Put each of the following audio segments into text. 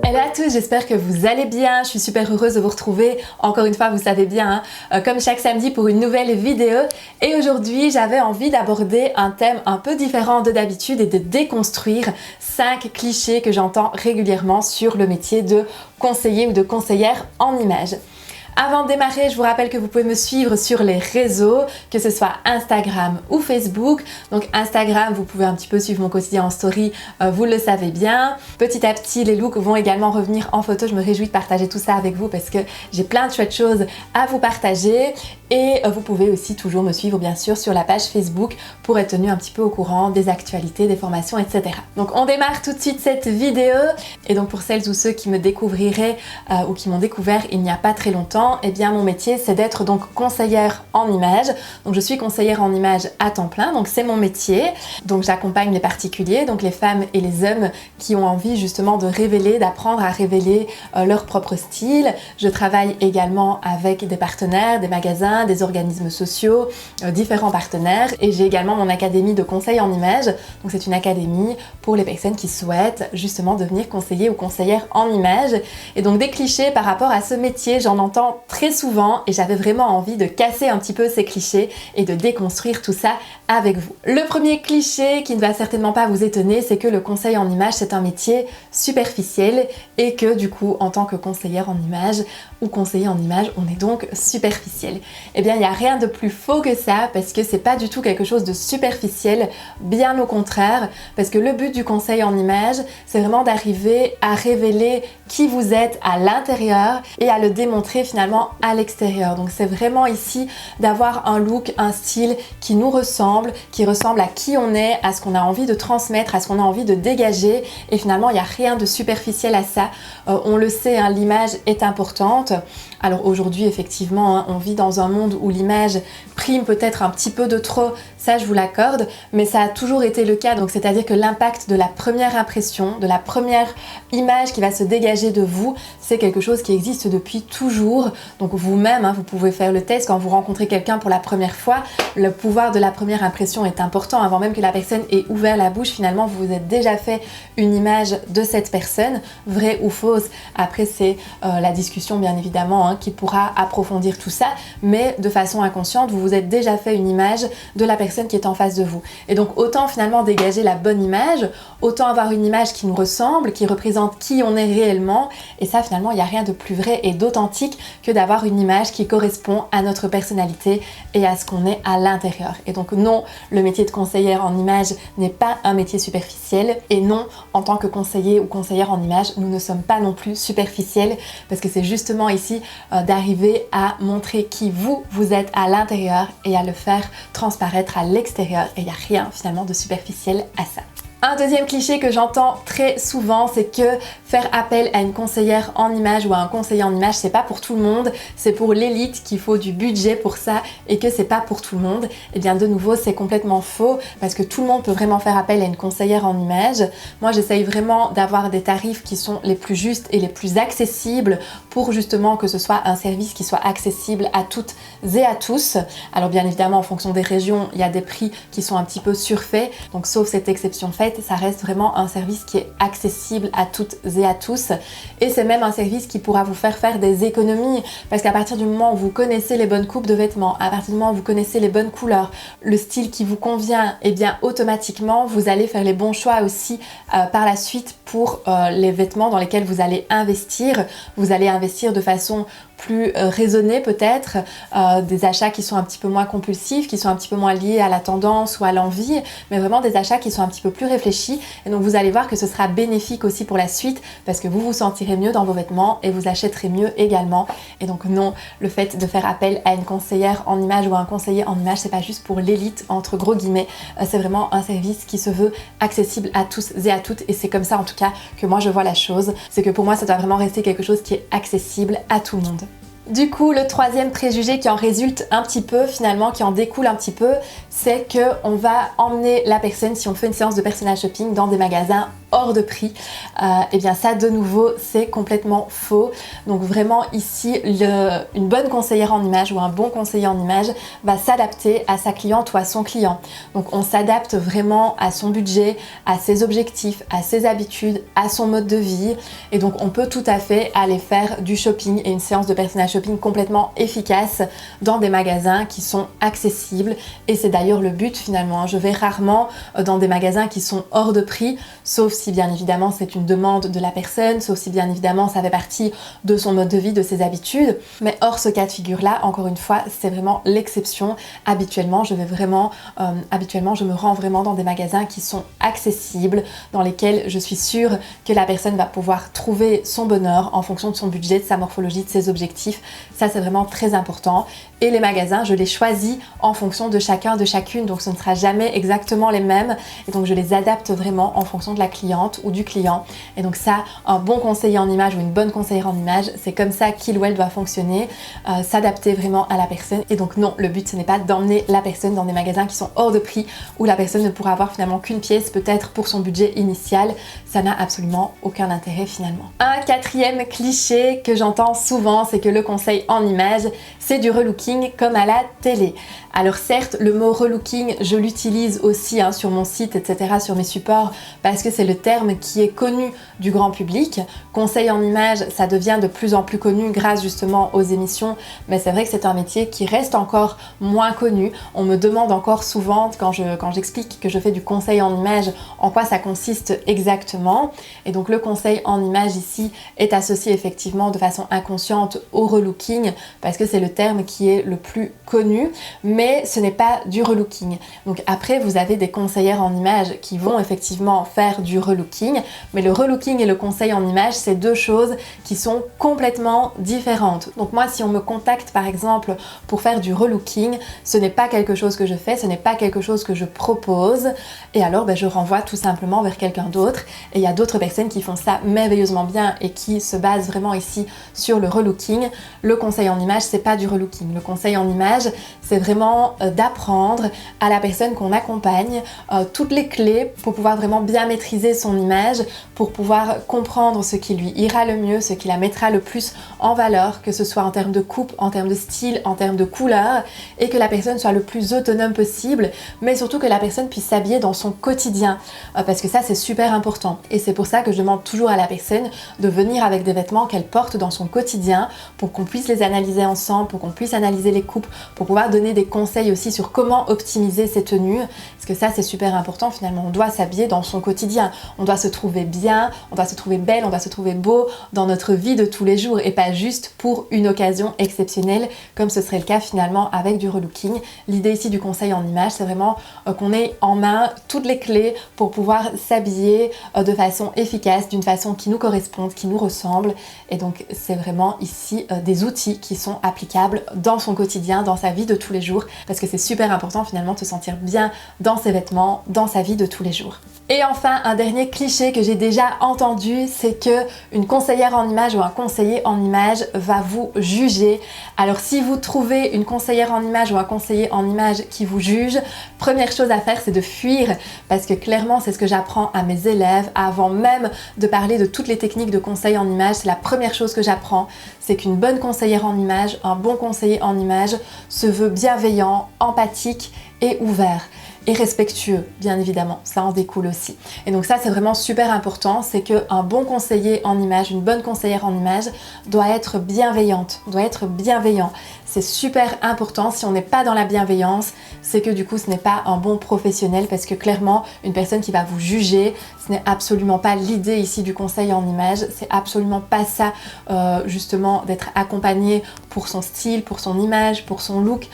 Hello à tous, j'espère que vous allez bien. Je suis super heureuse de vous retrouver. Encore une fois, vous savez bien, comme chaque samedi pour une nouvelle vidéo. Et aujourd'hui, j'avais envie d'aborder un thème un peu différent de d'habitude et de déconstruire 5 clichés que j'entends régulièrement sur le métier de conseiller ou de conseillère en images. Avant de démarrer, je vous rappelle que vous pouvez me suivre sur les réseaux, que ce soit Instagram ou Facebook. Donc Instagram, vous pouvez un petit peu suivre mon quotidien en story, vous le savez bien. Petit à petit, les looks vont également revenir en photo. Je me réjouis de partager tout ça avec vous parce que j'ai plein de chouettes choses à vous partager. Et vous pouvez aussi toujours me suivre bien sûr sur la page Facebook pour être tenu un petit peu au courant des actualités, des formations, etc. Donc on démarre tout de suite cette vidéo. Et donc pour celles ou ceux qui me découvriraient ou qui m'ont découvert il n'y a pas très longtemps, eh bien mon métier c'est d'être donc conseillère en images. Donc je suis conseillère en images à temps plein, donc c'est mon métier. Donc j'accompagne les particuliers, donc les femmes et les hommes qui ont envie justement de révéler, d'apprendre à révéler leur propre style. Je travaille également avec des partenaires, des magasins, des organismes sociaux, différents partenaires, et j'ai également mon académie de conseil en images. Donc c'est une académie pour les personnes qui souhaitent justement devenir conseiller ou conseillère en images. Et donc des clichés par rapport à ce métier, j'en entends très souvent et j'avais vraiment envie de casser un petit peu ces clichés et de déconstruire tout ça avec vous. Le premier cliché qui ne va certainement pas vous étonner, c'est que le conseil en images c'est un métier superficiel et que du coup en tant que conseillère en images ou conseiller en images, on est donc superficiel. Eh bien, il n'y a rien de plus faux que ça parce que c'est pas du tout quelque chose de superficiel, bien au contraire, parce que le but du conseil en images, c'est vraiment d'arriver à révéler qui vous êtes à l'intérieur et à le démontrer finalement à l'extérieur. Donc c'est vraiment ici d'avoir un look, un style qui nous ressemble, qui ressemble à qui on est, à ce qu'on a envie de transmettre, à ce qu'on a envie de dégager, et finalement il n'y a rien de superficiel à ça. On le sait, hein, l'image est importante. Alors aujourd'hui effectivement, hein, on vit dans un monde où l'image prime peut-être un petit peu de trop, ça je vous l'accorde, mais ça a toujours été le cas, donc c'est-à-dire que l'impact de la première impression, de la première image qui va se dégager de vous, c'est quelque chose qui existe depuis toujours. Donc vous-même, hein, vous pouvez faire le test quand vous rencontrez quelqu'un pour la première fois, le pouvoir de la première impression est important, avant même que la personne ait ouvert la bouche, finalement vous vous êtes déjà fait une image de cette personne, vraie ou fausse. Après c'est la discussion bien évidemment, hein, qui pourra approfondir tout ça, mais de façon inconsciente, vous vous êtes déjà fait une image de la personne qui est en face de vous. Et donc autant finalement dégager la bonne image, autant avoir une image qui nous ressemble, qui représente qui on est réellement, et ça finalement il n'y a rien de plus vrai et d'authentique que d'avoir une image qui correspond à notre personnalité et à ce qu'on est à l'intérieur. Et donc non, le métier de conseillère en images n'est pas un métier superficiel, et non, en tant que conseiller ou conseillère en images, nous ne sommes pas non plus superficiels, parce que c'est justement ici d'arriver à montrer qui vous êtes à l'intérieur et à le faire transparaître à l'extérieur, et il n'y a rien finalement de superficiel à ça. Un deuxième cliché que j'entends très souvent, c'est que faire appel à une conseillère en images ou à un conseiller en images, c'est pas pour tout le monde, c'est pour l'élite, qu'il faut du budget pour ça et que c'est pas pour tout le monde. Et bien de nouveau, c'est complètement faux parce que tout le monde peut vraiment faire appel à une conseillère en images. Moi, j'essaye vraiment d'avoir des tarifs qui sont les plus justes et les plus accessibles pour justement que ce soit un service qui soit accessible à toutes et à tous. Alors bien évidemment, en fonction des régions, il y a des prix qui sont un petit peu surfaits, donc sauf cette exception faite, ça reste vraiment un service qui est accessible à toutes et à tous, et c'est même un service qui pourra vous faire des économies, parce qu'à partir du moment où vous connaissez les bonnes coupes de vêtements, à partir du moment où vous connaissez les bonnes couleurs, le style qui vous convient, et bien automatiquement vous allez faire les bons choix aussi par la suite pour les vêtements dans lesquels vous allez investir. Vous allez investir de façon plus raisonnée peut-être, des achats qui sont un petit peu moins compulsifs, qui sont un petit peu moins liés à la tendance ou à l'envie, mais vraiment des achats qui sont un petit peu plus réfléchis, et donc vous allez voir que ce sera bénéfique aussi pour la suite parce que vous vous sentirez mieux dans vos vêtements et vous achèterez mieux également. Et donc non, le fait de faire appel à une conseillère en images ou à un conseiller en images, c'est pas juste pour l'élite entre gros guillemets, c'est vraiment un service qui se veut accessible à tous et à toutes, et c'est comme ça en tout cas que moi je vois la chose, c'est que pour moi ça doit vraiment rester quelque chose qui est accessible à tout le monde. Du coup, le troisième préjugé qui en résulte un petit peu finalement, qui en découle un petit peu, c'est qu'on va emmener la personne, si on fait une séance de personal shopping, dans des magasins hors de prix. Et bien ça, de nouveau, c'est complètement faux. Donc vraiment ici, une bonne conseillère en image ou un bon conseiller en image va s'adapter à sa cliente ou à son client. Donc on s'adapte vraiment à son budget, à ses objectifs, à ses habitudes, à son mode de vie. Et donc on peut tout à fait aller faire du shopping et une séance de personal shopping complètement efficace dans des magasins qui sont accessibles. Et c'est d'ailleurs le but finalement. Je vais rarement dans des magasins qui sont hors de prix, sauf si bien évidemment c'est une demande de la personne, sauf si bien évidemment ça fait partie de son mode de vie, de ses habitudes. Mais hors ce cas de figure là, encore une fois, c'est vraiment l'exception. Habituellement, je me rends vraiment dans des magasins qui sont accessibles, dans lesquels je suis sûre que la personne va pouvoir trouver son bonheur en fonction de son budget, de sa morphologie, de ses objectifs. Ça, c'est vraiment très important. Et les magasins, je les choisis en fonction de chacun, de chacune, donc ce ne sera jamais exactement les mêmes. Et donc je les adapte vraiment en fonction de la cliente ou du client. Et donc ça, un bon conseiller en image ou une bonne conseillère en image, c'est comme ça qu'il ou elle doit fonctionner, s'adapter vraiment à la personne. Et donc non, le but ce n'est pas d'emmener la personne dans des magasins qui sont hors de prix, où la personne ne pourra avoir finalement qu'une pièce peut-être pour son budget initial. Ça n'a absolument aucun intérêt finalement. Un quatrième cliché que j'entends souvent, c'est que le conseil en image, c'est du relooking comme à la télé. Alors certes, le mot relooking, je l'utilise aussi sur mon site, etc., sur mes supports, parce que c'est le terme qui est connu du grand public. Conseil en image, ça devient de plus en plus connu grâce justement aux émissions, mais c'est vrai que c'est un métier qui reste encore moins connu. On me demande encore souvent, quand j'explique que je fais du conseil en image, en quoi ça consiste exactement. Et donc le conseil en image ici est associé effectivement de façon inconsciente au relooking, parce que c'est le terme qui est le plus connu, mais ce n'est pas du relooking. Donc après, vous avez des conseillères en image qui vont effectivement faire du relooking, mais le relooking et le conseil en image, c'est deux choses qui sont complètement différentes. Donc moi, si on me contacte par exemple pour faire du relooking, ce n'est pas quelque chose que je fais, ce n'est pas quelque chose que je propose, et alors je renvoie tout simplement vers quelqu'un d'autre. Et il y a d'autres personnes qui font ça merveilleusement bien et qui se basent vraiment ici sur le relooking. Le conseil en image, c'est pas du relooking. Le conseil en image, c'est vraiment d'apprendre à la personne qu'on accompagne toutes les clés pour pouvoir vraiment bien maîtriser son image, pour pouvoir comprendre ce qui lui ira le mieux, ce qui la mettra le plus en valeur, que ce soit en termes de coupe, en termes de style, en termes de couleur, et que la personne soit le plus autonome possible, mais surtout que la personne puisse s'habiller dans son quotidien, parce que ça c'est super important. Et c'est pour ça que je demande toujours à la personne de venir avec des vêtements qu'elle porte dans son quotidien, pour qu'on puisse les analyser ensemble, pour qu'on puisse analyser les coupes, pour pouvoir donner des conseils aussi sur comment optimiser ses tenues, parce que ça c'est super important finalement. On doit s'habiller dans son quotidien, on doit se trouver bien, on doit se trouver belle, on doit se trouver beau dans notre vie de tous les jours, et pas juste pour une occasion exceptionnelle comme ce serait le cas finalement avec du relooking. L'idée ici du conseil en image, c'est vraiment qu'on ait en main toutes les clés pour pouvoir s'habiller de façon efficace, d'une façon qui nous corresponde, qui nous ressemble. Et donc c'est vraiment ici des outils qui sont applicables dans son quotidien, dans sa vie de tous les jours, parce que c'est super important finalement de se sentir bien dans ses vêtements, dans sa vie de tous les jours. Et enfin, un dernier cliché que j'ai déjà entendu, c'est que une conseillère en image ou un conseiller en image va vous juger. Alors si vous trouvez une conseillère en image ou un conseiller en image qui vous juge, première chose à faire, c'est de fuir, parce que clairement c'est ce que j'apprends à mes élèves avant même de parler de toutes les techniques de conseil en image. C'est la première chose que j'apprends, c'est qu'une bonne conseillère en image, un bon conseiller en image se veut bienveillant, empathique et ouvert. Et respectueux, bien évidemment, ça en découle aussi. Et donc ça c'est vraiment super important, c'est qu'un bon conseiller en image, une bonne conseillère en image doit être bienveillante, doit être bienveillant. C'est super important. Si on n'est pas dans la bienveillance, c'est que du coup ce n'est pas un bon professionnel, parce que clairement une personne qui va vous juger, ce n'est absolument pas l'idée ici du conseil en image, c'est absolument pas ça justement, d'être accompagné pour son style, pour son image, pour son look.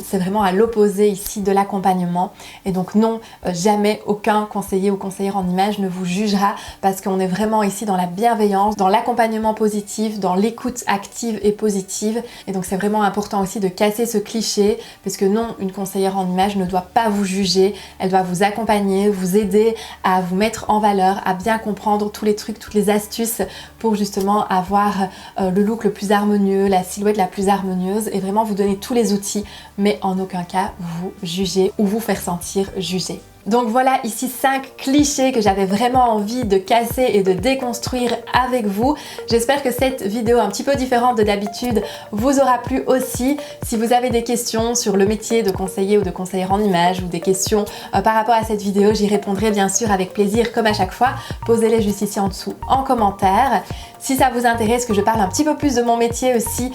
C'est vraiment à l'opposé ici de l'accompagnement. Et donc non, jamais aucun conseiller ou conseillère en image ne vous jugera, parce qu'on est vraiment ici dans la bienveillance, dans l'accompagnement positif, dans l'écoute active et positive. Et donc c'est vraiment important aussi de casser ce cliché, parce que non, une conseillère en image ne doit pas vous juger, elle doit vous accompagner, vous aider à vous mettre en en valeur, à bien comprendre tous les trucs, toutes les astuces pour justement avoir le look le plus harmonieux, la silhouette la plus harmonieuse et vraiment vous donner tous les outils, mais en aucun cas vous juger ou vous faire sentir jugé. Donc voilà ici 5 clichés que j'avais vraiment envie de casser et de déconstruire avec vous. J'espère que cette vidéo un petit peu différente de d'habitude vous aura plu aussi. Si vous avez des questions sur le métier de conseiller ou de conseillère en images ou des questions par rapport à cette vidéo, j'y répondrai bien sûr avec plaisir comme à chaque fois. Posez-les juste ici en dessous en commentaire. Si ça vous intéresse que je parle un petit peu plus de mon métier aussi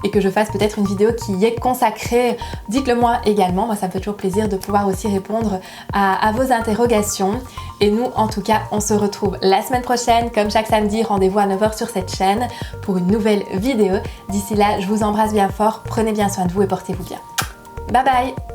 et que je fasse peut-être une vidéo qui y est consacrée, dites-le moi également. Moi ça me fait toujours plaisir de pouvoir aussi répondre à vos interrogations. Et nous en tout cas on se retrouve la semaine prochaine comme chaque samedi, rendez-vous à 9h sur cette chaîne pour une nouvelle vidéo. D'ici là je vous embrasse bien fort, prenez bien soin de vous et portez-vous bien. Bye bye.